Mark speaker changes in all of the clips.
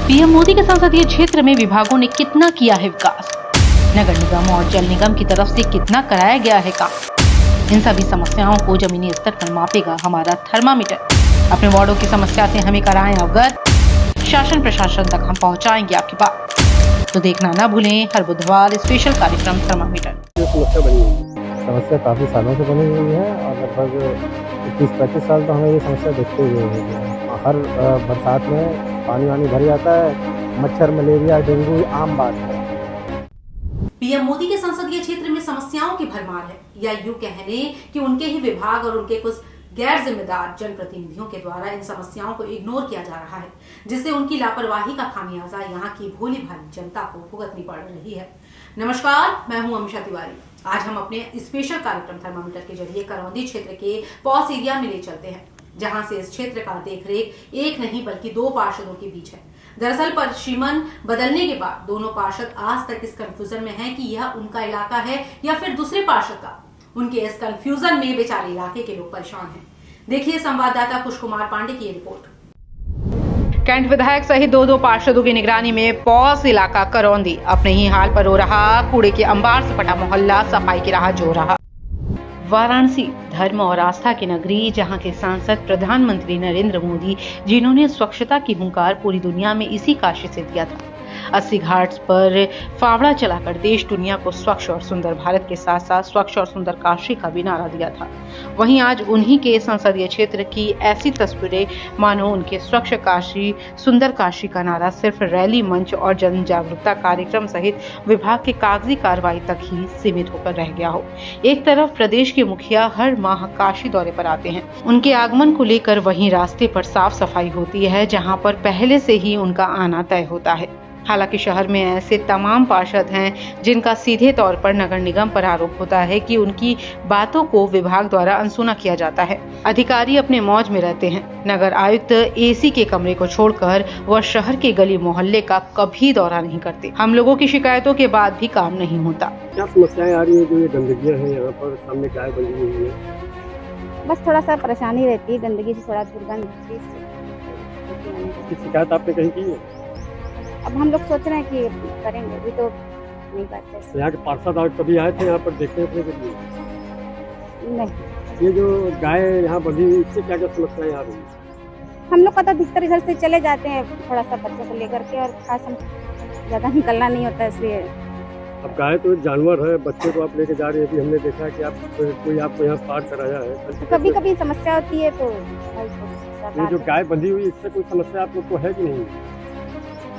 Speaker 1: PM Modi के संसदीय क्षेत्र में विभागों ने कितना किया है विकास, नगर निगम और जल निगम की तरफ से कितना कराया गया है काम। इन सभी समस्याओं को जमीनी स्तर पर मापेगा हमारा थर्मामीटर। अपने वार्डों की समस्या से हमें कराएं अवगत, शासन प्रशासन तक हम पहुंचाएंगे आपकी बात। तो देखना ना भूलें हर बुधवार स्पेशल कार्यक्रम थर्मामीटर।
Speaker 2: समस्या काफ़ी सालों से बनी हुई है और लगभग 30-35 साल तो हमें ये समस्या देखते हुए है। हर बरसात में पानी वानी भर जाता है, मच्छर, मलेरिया, डेंगू आम बात है।
Speaker 1: पीएम मोदी के संसदीय क्षेत्र में समस्याओं की भरमार है, या यूं कह लें कि उनके ही विभाग और उनके कुछ गैर जिम्मेदार जनप्रतिनिधियों के द्वारा इन समस्याओं को इग्नोर किया जा रहा है, जिससे उनकी लापरवाही का खामियाजा यहाँ की भोली भाली जनता को भुगतनी पड़ रही है। नमस्कार, मैं हूँ अमीषा तिवारी। आज हम अपने स्पेशल कार्यक्रम थर्मामीटर के जरिए करौंदी क्षेत्र के पॉस एरिया में ले चलते हैं, जहां से इस क्षेत्र का देखरेख एक नहीं बल्कि दो पार्षदों के बीच है। दरअसल परिसीमन बदलने के बाद दोनों पार्षद आज तक इस कंफ्यूजन में हैं कि यह उनका इलाका है या फिर दूसरे पार्षद का। उनके इस कंफ्यूजन में बेचारे इलाके के लोग परेशान हैं। देखिए संवाददाता कुश कुमार पांडे की रिपोर्ट। कैंट विधायक सहित दो पार्षदों की निगरानी में पॉस इलाका करौंदी अपने ही हाल पर रो रहा। कूड़े के अंबार से पटा मोहल्ला सफाई की राह जो रहा। वाराणसी धर्म और आस्था की नगरी, जहां के सांसद प्रधानमंत्री नरेंद्र मोदी, जिन्होंने स्वच्छता की हुंकार पूरी दुनिया में इसी काशी से दिया था। 80 घाट पर फावड़ा चलाकर देश दुनिया को स्वच्छ और सुंदर भारत के साथ साथ स्वच्छ और सुंदर काशी का भी नारा दिया था। वहीं आज उन्हीं के संसदीय क्षेत्र की ऐसी तस्वीरें मानो उनके स्वच्छ काशी सुंदर काशी का नारा सिर्फ रैली मंच और जन जागरूकता कार्यक्रम सहित विभाग के कागजी कार्रवाई तक ही सीमित होकर रह गया हो। एक तरफ प्रदेश के मुखिया हर माह काशी दौरे पर आते हैं, उनके आगमन को लेकर वहीं रास्ते पर साफ सफाई होती है, जहां पर पहले से ही उनका आना तय होता है। हालांकि शहर में ऐसे तमाम पार्षद हैं जिनका सीधे तौर पर नगर निगम पर आरोप होता है कि उनकी बातों को विभाग द्वारा अनसुना किया जाता है। अधिकारी अपने मौज में रहते हैं। नगर आयुक्त एसी के कमरे को छोड़कर वह शहर के गली मोहल्ले का कभी दौरा नहीं करते। हम लोगों की शिकायतों के बाद भी काम नहीं होता।
Speaker 2: क्या समस्याएं आ रही है? जो ये गंदगियां हैं यहाँ पर सामने गाय बंधी हुई है,
Speaker 3: बस थोड़ा सा परेशानी रहती है, गंदगी से थोड़ा दुर्गंध की
Speaker 2: शिकायत आपने कहीं की है?
Speaker 3: अब हम लोग सोच रहे हैं कि करेंगे, अभी तो नहीं करते।
Speaker 2: यहाँ के पार्षद आज कभी आए थे यहाँ पर देखने के लिए?
Speaker 3: नहीं,
Speaker 2: ये जो गाय यहाँ बंधी हुई, इससे क्या क्या समस्याएं आ रही है?
Speaker 3: हम लोग का तो अधिकतर घर से चले जाते हैं थोड़ा सा बच्चों को लेकर के, और खास हम ज़्यादा निकलना नहीं होता, इसलिए। अब
Speaker 2: गाय तो एक जानवर है, बच्चे को आप लेके जा रही है। अभी हमने देखा कि आप कोई आपको यहाँ पार कराया है।
Speaker 3: कभी कभी समस्या होती है तो
Speaker 2: ये जो गाय बंधी हुई, इससे कोई समस्या आप लोग को है कि नहीं?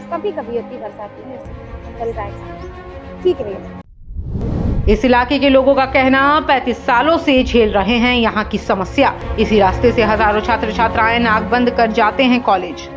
Speaker 3: कभी कभी होती बरसात में, चल रहा है, ठीक है।
Speaker 1: इस इलाके के लोगों का कहना 35 सालों से झेल रहे हैं यहाँ की समस्या। इसी रास्ते से हजारों छात्र छात्राएं नाक बंद कर जाते हैं कॉलेज।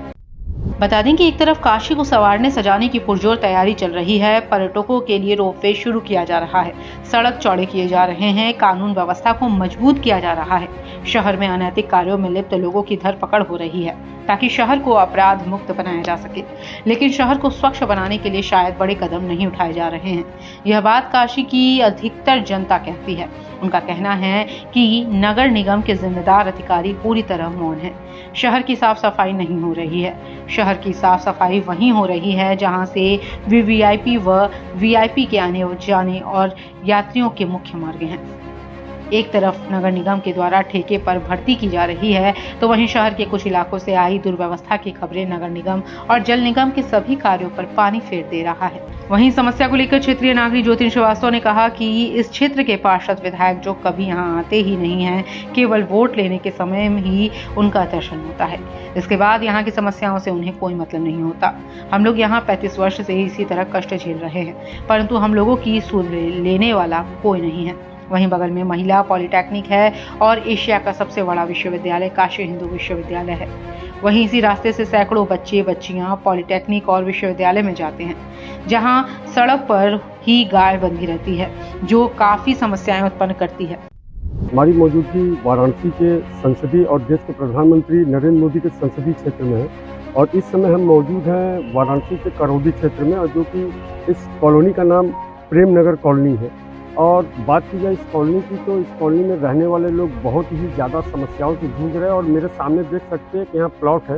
Speaker 1: बता दें कि एक तरफ काशी को संवारने सजाने की पुरजोर तैयारी चल रही है। पर्यटकों के लिए रोपवे शुरू किया जा रहा है, सड़क चौड़े किए जा रहे हैं, कानून व्यवस्था को मजबूत किया जा रहा है। शहर में अनैतिक कार्यों में लिप्त लोगों की धरपकड़ हो रही है ताकि शहर को अपराध मुक्त बनाया जा सके। लेकिन शहर को स्वच्छ बनाने के लिए शायद बड़े कदम नहीं उठाए जा रहे हैं। यह बात काशी की अधिकतर जनता कहती है। उनका कहना है कि नगर निगम के जिम्मेदार अधिकारी पूरी तरह मौन हैं। शहर की साफ सफाई नहीं हो रही है। शहर की साफ सफाई वहीं हो रही है जहां से वीवीआईपी व वीआईपी के आने जाने और यात्रियों के मुख्य मार्ग हैं। एक तरफ नगर निगम के द्वारा ठेके पर भर्ती की जा रही है, तो वहीं शहर के कुछ इलाकों से आई दुर्व्यवस्था की खबरें नगर निगम और जल निगम के सभी कार्यों पर पानी फेर दे रहा है। वहीं समस्या को लेकर क्षेत्रीय नागरिक ज्योतिन श्रीवास्तव ने कहा कि इस क्षेत्र के पार्षद विधायक जो कभी यहां आते ही नहीं हैं, केवल वोट लेने के समय में ही उनका दर्शन होता है। इसके बाद यहाँ की समस्याओं से उन्हें कोई मतलब नहीं होता। हम लोग यहाँ 35 वर्ष से इसी तरह कष्ट झेल रहे हैं, परंतु हम लोगों की सुध लेने वाला कोई नहीं है। वहीं बगल में महिला पॉलिटेक्निक है और एशिया का सबसे बड़ा विश्वविद्यालय काशी हिंदू विश्वविद्यालय है। वहीं इसी रास्ते से सैकड़ों बच्चे बच्चियां पॉलिटेक्निक और विश्वविद्यालय में जाते हैं, जहां सड़क पर ही गाय बंधी रहती है, जो काफी समस्याएं उत्पन्न करती है।
Speaker 2: हमारी मौजूदगी वाराणसी के संसदीय और देश के प्रधानमंत्री नरेंद्र मोदी के संसदीय क्षेत्र में है, और इस समय हम मौजूद हैं वाराणसी के करौंदी क्षेत्र में, और जो कि इस कॉलोनी का नाम प्रेम नगर कॉलोनी है। और बात की जाए इस कॉलोनी की, तो इस कॉलोनी में रहने वाले लोग बहुत ही ज़्यादा समस्याओं से जूझ रहे हैं। और मेरे सामने देख सकते हैं कि यहाँ प्लॉट है,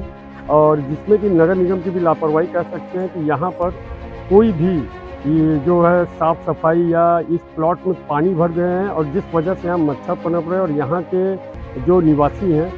Speaker 2: और जिसमें कि नगर निगम की भी लापरवाही कह सकते हैं कि यहाँ पर कोई भी ये जो है साफ़ सफाई या इस प्लॉट में पानी भर गए हैं और जिस वजह से यहाँ मच्छर पनप रहे हैं और यहाँ के जो निवासी हैं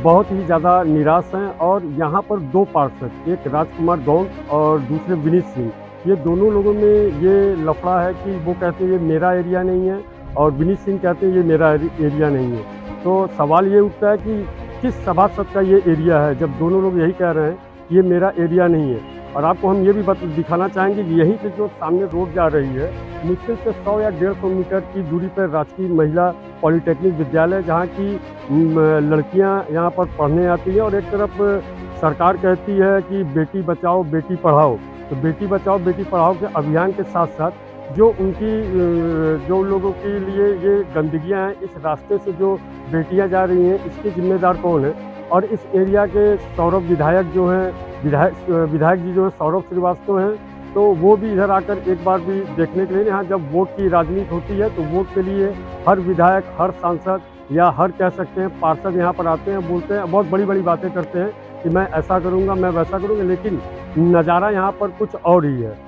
Speaker 2: बहुत ही ज़्यादा निराश हैं। और यहाँ पर दो पार्षद, एक राजकुमार गौड़ और दूसरे विनीत सिंह, ये दोनों लोगों में ये लफड़ा है कि वो कहते हैं ये मेरा एरिया नहीं है और विनीत सिंह कहते हैं ये मेरा एरिया नहीं है। तो सवाल ये उठता है कि किस सभासद का ये एरिया है, जब दोनों लोग यही कह रहे हैं कि ये मेरा एरिया नहीं है। और आपको हम ये भी दिखाना चाहेंगे कि यहीं से जो सामने रोड जा रही है, मुश्किल से 100 या 150 मीटर की दूरी पर राजकीय महिला पॉलिटेक्निक विद्यालय, जहाँ की लड़कियां यहाँ पर पढ़ने आती हैं। और एक तरफ सरकार कहती है कि बेटी बचाओ बेटी पढ़ाओ, तो बेटी बचाओ बेटी पढ़ाओ के अभियान के साथ साथ जो उनकी जो लोगों के लिए ये गंदगियाँ हैं, इस रास्ते से जो बेटियाँ जा रही हैं, इसके जिम्मेदार कौन है। और इस एरिया के सौरभ विधायक जो हैं, विधायक जी जो है सौरभ श्रीवास्तव हैं, तो वो भी इधर आकर एक बार भी देखने के लिए, यहाँ जब वोट की राजनीति होती है तो वोट के लिए हर विधायक, हर सांसद या हर कह सकते हैं पार्षद यहाँ पर आते हैं, बोलते हैं, बहुत बड़ी बड़ी बातें करते हैं कि मैं ऐसा करूँगा, मैं वैसा करूँगा, लेकिन नज़ारा यहाँ पर कुछ और ही है।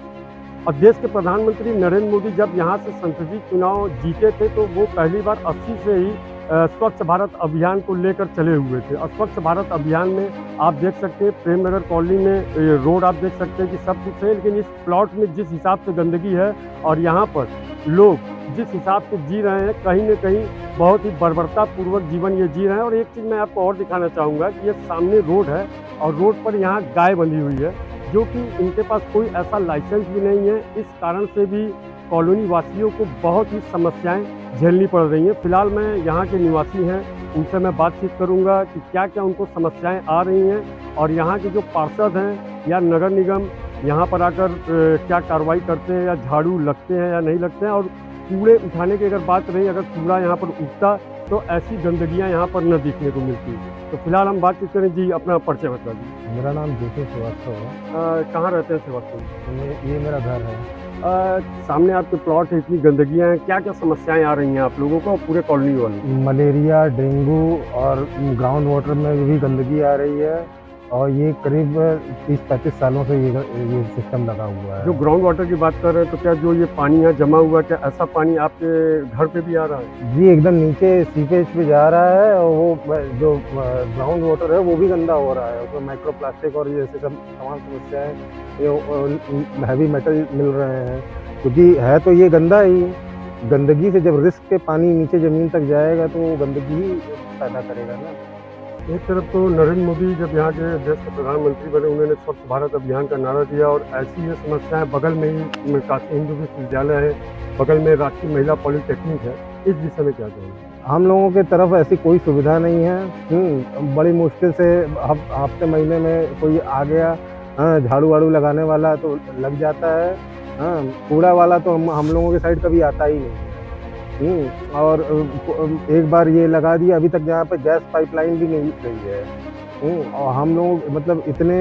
Speaker 2: और देश के प्रधानमंत्री नरेंद्र मोदी जब यहाँ से संसदीय चुनाव जीते थे तो वो पहली बार 80 से ही स्वच्छ भारत अभियान को लेकर चले हुए थे। और स्वच्छ भारत अभियान में आप देख सकते हैं प्रेम नगर कॉलोनी में रोड आप देख सकते हैं कि सब कुछ है, लेकिन इस प्लॉट में जिस हिसाब से गंदगी है और यहाँ पर लोग जिस हिसाब से जी रहे हैं, कहीं न कहीं बहुत ही बर्बरतापूर्वक जीवन ये जी रहे हैं। और एक चीज़ मैं आपको और दिखाना चाहूँगा कि ये सामने रोड है और रोड पर यहाँ गाय बंधी हुई है, जो कि इनके पास कोई ऐसा लाइसेंस भी नहीं है। इस कारण से भी कॉलोनी वासियों को बहुत ही समस्याएं झेलनी पड़ रही हैं। फिलहाल मैं यहाँ के निवासी हैं, उनसे मैं बातचीत करूँगा कि क्या क्या उनको समस्याएं आ रही हैं और यहाँ के जो पार्षद हैं या नगर निगम यहाँ पर आकर क्या कार्रवाई करते हैं, या झाड़ू लगते हैं या नहीं लगते हैं। और कूड़े उठाने की अगर बात रही, अगर कूड़ा यहाँ पर उठता तो ऐसी गंदगियाँ यहाँ पर न दिखने को मिलती। तो फिलहाल हम बातचीत करें। जी, अपना परिचय बता दीजिए।
Speaker 4: मेरा नाम ज्योति श्रीवास्तव है।
Speaker 2: कहाँ रहते हैं श्रीवास्तव?
Speaker 4: ये मेरा घर है।
Speaker 2: सामने आपके प्लॉट है, इतनी गंदगियाँ हैं, क्या क्या समस्याएं आ रही हैं आप लोगों को और पूरे कॉलोनी वाले?
Speaker 4: मलेरिया, डेंगू और ग्राउंड वाटर में भी गंदगी आ रही है और ये करीब 30-35 सालों से ये सिस्टम लगा हुआ है।
Speaker 2: जो ग्राउंड वाटर की बात कर रहे हैं, तो क्या जो ये पानी यहाँ जमा हुआ है, क्या ऐसा पानी आपके घर पे भी आ रहा है?
Speaker 4: जी, एकदम नीचे सीपेज पे जा रहा है और वो जो ग्राउंड वाटर है वो भी गंदा हो रहा है। उसमें माइक्रो प्लास्टिक और जैसे सब तमाम समस्याएं, ये हैवी मेटल मिल रहे हैं, क्योंकि है तो ये गंदा ही। गंदगी से जब रिस्क के पानी नीचे ज़मीन तक जाएगा तो वो गंदगी ही पैदा करेगा ना।
Speaker 2: एक तरफ तो नरेंद्र मोदी जब यहाँ के देश के प्रधानमंत्री बने, उन्होंने स्वच्छ भारत अभियान का नारा दिया और ऐसी ये समस्याएं, बगल में ही काशी हिंदू विश्वविद्यालय है, बगल में राजकीय महिला पॉलिटेक्निक है, इस विषय में क्या कहेंगे?
Speaker 4: हम लोगों की तरफ ऐसी कोई सुविधा नहीं है। बड़ी मुश्किल से हफ्ते महीने में कोई आ गया, झाड़ू वाड़ू लगाने वाला तो लग जाता है, कूड़ा वाला तो हम लोगों के साइड कभी आता ही नहीं। और एक बार ये लगा दिया, अभी तक यहाँ पे गैस पाइपलाइन भी नहीं गई है। और हम लोग मतलब इतने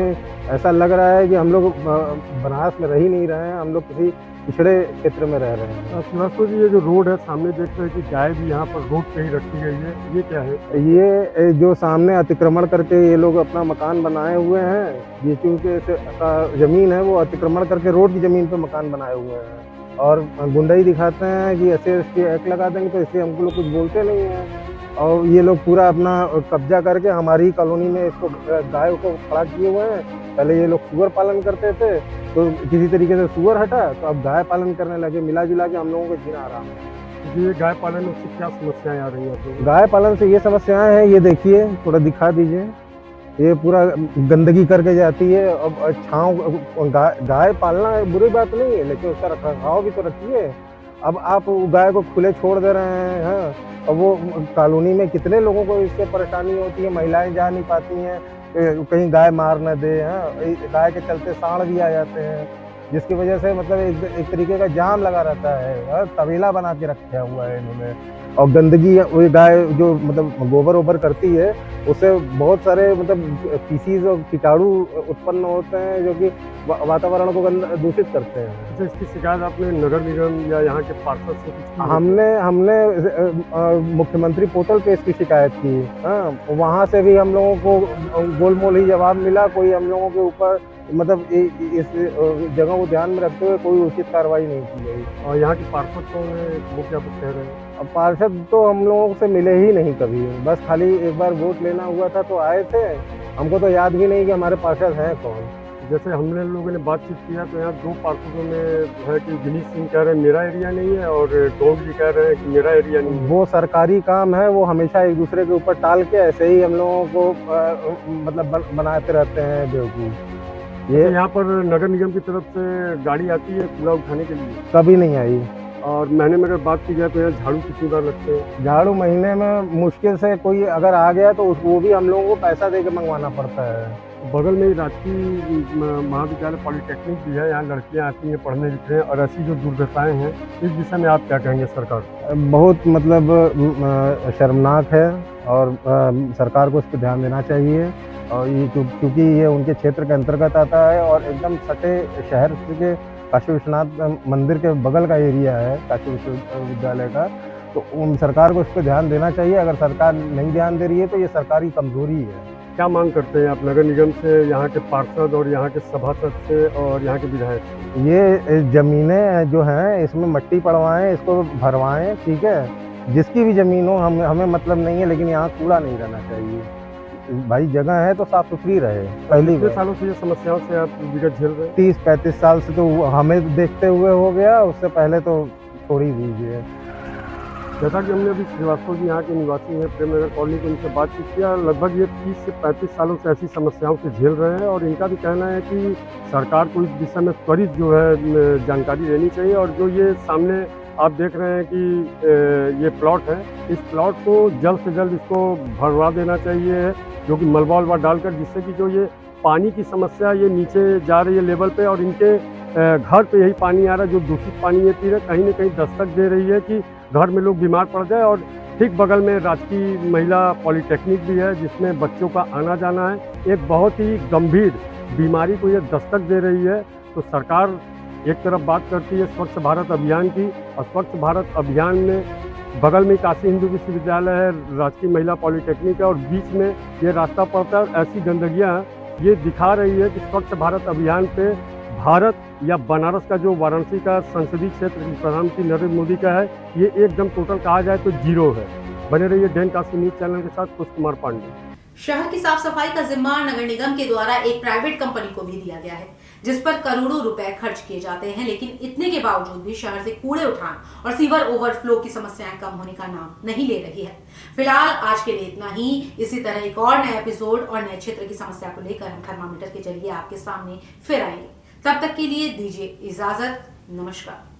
Speaker 4: ऐसा लग रहा है कि हम लोग बनारस में रह ही नहीं रहे हैं, हम लोग किसी पिछड़े क्षेत्र में रह रहे हैं।
Speaker 2: श्रीवास्तव जी, ये जो रोड है सामने देख रहे हैं कि गाय भी यहाँ पर रोड पे ही रखी गई है, ये क्या है?
Speaker 4: ये जो सामने अतिक्रमण करके ये लोग अपना मकान बनाए हुए हैं, ये चूँकि ज़मीन है वो अतिक्रमण करके रोड की ज़मीन पे मकान बनाए हुए हैं और गुंडाई दिखाते हैं कि ऐसे एक्ट लगा देंगे, तो इसलिए हमको लोग कुछ बोलते नहीं हैं। और ये लोग पूरा अपना कब्जा करके हमारी कॉलोनी में इसको गाय को खड़ा किए हुए हैं। पहले ये लोग सुअर पालन करते थे, तो किसी तरीके से सुअर हटा तो अब गाय पालन करने लगे। मिला जुला के हम लोगों को जीना आराम है।
Speaker 2: ये गाय पालन से क्या समस्याएं आ रही हैं?
Speaker 4: गाय पालन से ये समस्याएं हैं, ये देखिए, थोड़ा दिखा दीजिए। ये पूरा गंदगी करके जाती है। अब छाँव, गाय पालना बुरी बात नहीं है, लेकिन उसका रखरखाव भी तो रखिए। अब आप गाय को खुले छोड़ दे रहे हैं, और वो कॉलोनी में कितने लोगों को इससे परेशानी होती है। महिलाएं जा नहीं पाती हैं, कहीं गाय मार न दे, गाय के चलते सांड भी आ जाते हैं। जिसकी वजह से मतलब एक तरीके का जाम लगा रहता है, तबेला बना के रखा हुआ है इन्होंने। और गंदगी, वो गाय जो मतलब गोबर ओबर करती है, उससे बहुत सारे मतलब फीसीज और कीटाणु उत्पन्न होते हैं जो कि वातावरण को दूषित करते हैं।
Speaker 2: अच्छा, इसकी शिकायत आपने नगर निगम या यहाँ के पार्षद से कुछ की है?
Speaker 4: हमने मुख्यमंत्री पोर्टल पे इसकी शिकायत की। हाँ, वहाँ से भी हम लोगों को गोलमोल ही जवाब मिला। कोई हम लोगों के ऊपर मतलब इस जगह को ध्यान में रखते हुए कोई उचित कार्रवाई नहीं की गई।
Speaker 2: और यहाँ के पार्षद कौन है, वो क्या कुछ कह रहे हैं?
Speaker 4: अब पार्षद तो हम लोगों से मिले ही नहीं कभी, बस खाली एक बार वोट लेना हुआ था तो आए थे। हमको तो याद भी नहीं कि हमारे पार्षद हैं कौन।
Speaker 2: जैसे हमने लोगों ने बातचीत किया तो यहाँ 2 पार्षदों में है कि विनीत सिंह कह रहे हैं मेरा एरिया नहीं है, और टोंग जी कह रहे हैं कि मेरा एरिया नहीं है।
Speaker 4: वो सरकारी काम है, वो हमेशा एक दूसरे के ऊपर टाल के ऐसे ही हम लोगों को मतलब बनाते रहते हैं बेवकूफ़।
Speaker 2: ये यहाँ पर नगर निगम की तरफ से गाड़ी आती है कूड़ा उठाने के लिए?
Speaker 4: कभी नहीं आई।
Speaker 2: और महीने में अगर बात की जाए तो यहाँ झाड़ू कितनी बार लगते हैं?
Speaker 4: झाड़ू महीने में मुश्किल से कोई अगर आ गया तो वो भी हम लोगों को पैसा दे के मंगवाना पड़ता है।
Speaker 2: बगल में ही राजकीय महाविद्यालय पॉलिटेक्निक भी है, यहाँ लड़कियाँ आती हैं पढ़ने लिखने, और ऐसी जो दुर्दशाएं हैं, इस विषय में आप क्या कहेंगे सरकार?
Speaker 4: बहुत मतलब शर्मनाक है, और सरकार को इस पर ध्यान देना चाहिए। और ये क्योंकि ये उनके क्षेत्र के अंतर्गत आता है और एकदम सटे शहर के काशी विश्वनाथ मंदिर के बगल का एरिया है काशी विश्वविद्यालय का, तो सरकार को इस पर ध्यान देना चाहिए। अगर सरकार नहीं ध्यान दे रही है तो ये सरकारी कमजोरी है।
Speaker 2: क्या मांग करते हैं आप नगर निगम से, यहाँ के पार्षद और यहाँ के सभासद से और यहाँ के विधायक से?
Speaker 4: ये ज़मीनें जो हैं इसमें मट्टी पड़वाएं, इसको भरवाएं, ठीक है। जिसकी भी ज़मीन हो हमें मतलब नहीं है, लेकिन यहाँ कूड़ा नहीं रहना चाहिए। भाई जगह है तो साफ सुथरी रहे। पहली
Speaker 2: कितने सालों से ये समस्याओं से आप विगत झेल रहे हैं?
Speaker 4: 30-35 साल से तो हमें देखते हुए हो गया, उससे पहले तो छोड़ ही दीजिए।
Speaker 2: जैसा कि हमने अभी श्रीवास्तव जी यहाँ के निवासी हैं प्रेम नगर कॉलोनी के, उनसे बातचीत किया, लगभग ये 30 से 35 सालों से ऐसी समस्याओं से झेल रहे हैं, और इनका भी कहना है कि सरकार को इस विषय में त्वरित जो है जानकारी देनी चाहिए। और जो ये सामने आप देख रहे हैं कि ये प्लॉट है, इस प्लॉट को जल्द से जल्द इसको भरवा देना चाहिए, जो कि मलबा वलबा डालकर, जिससे कि जो ये पानी की समस्या ये नीचे जा रही है लेवल पे, और इनके घर पे यही पानी आ रहा है जो दूषित पानी ये पी रहे, कहीं ना कहीं दस्तक दे रही है कि घर में लोग बीमार पड़ जाए। और ठीक बगल में राजकीय महिला पॉलिटेक्निक भी है, जिसमें बच्चों का आना जाना है। एक बहुत ही गंभीर बीमारी को ये दस्तक दे रही है। तो सरकार एक तरफ बात करती है स्वच्छ भारत अभियान की, और स्वच्छ भारत अभियान में बगल में काशी हिंदू विश्वविद्यालय है, राजकीय महिला पॉलिटेक्निक है, और बीच में ये रास्ता पड़ता है। ऐसी गंदगियाँ ये दिखा रही है कि स्वच्छ भारत अभियान पे भारत या बनारस का जो वाराणसी का संसदीय क्षेत्र प्रधानमंत्री नरेंद्र मोदी का है, ये एकदम टोटल कहा जाए तो जीरो है। बने रहिए डेन काशी न्यूज चैनल के साथ, कुश कुमार पांडे।
Speaker 1: शहर की साफ सफाई का जिम्मा नगर निगम के द्वारा एक प्राइवेट कंपनी को भी दिया गया है, जिस पर करोड़ों रुपए खर्च किए जाते हैं, लेकिन इतने के बावजूद भी शहर से कूड़े उठान और सीवर ओवरफ्लो की समस्याएं कम होने का नाम नहीं ले रही है। फिलहाल आज के लिए इतना ही। इसी तरह एक और नया एपिसोड और नए क्षेत्र की समस्या को लेकर हम थर्मामीटर के जरिए आपके सामने फिर आएंगे। तब तक के लिए दीजिए इजाजत। नमस्कार।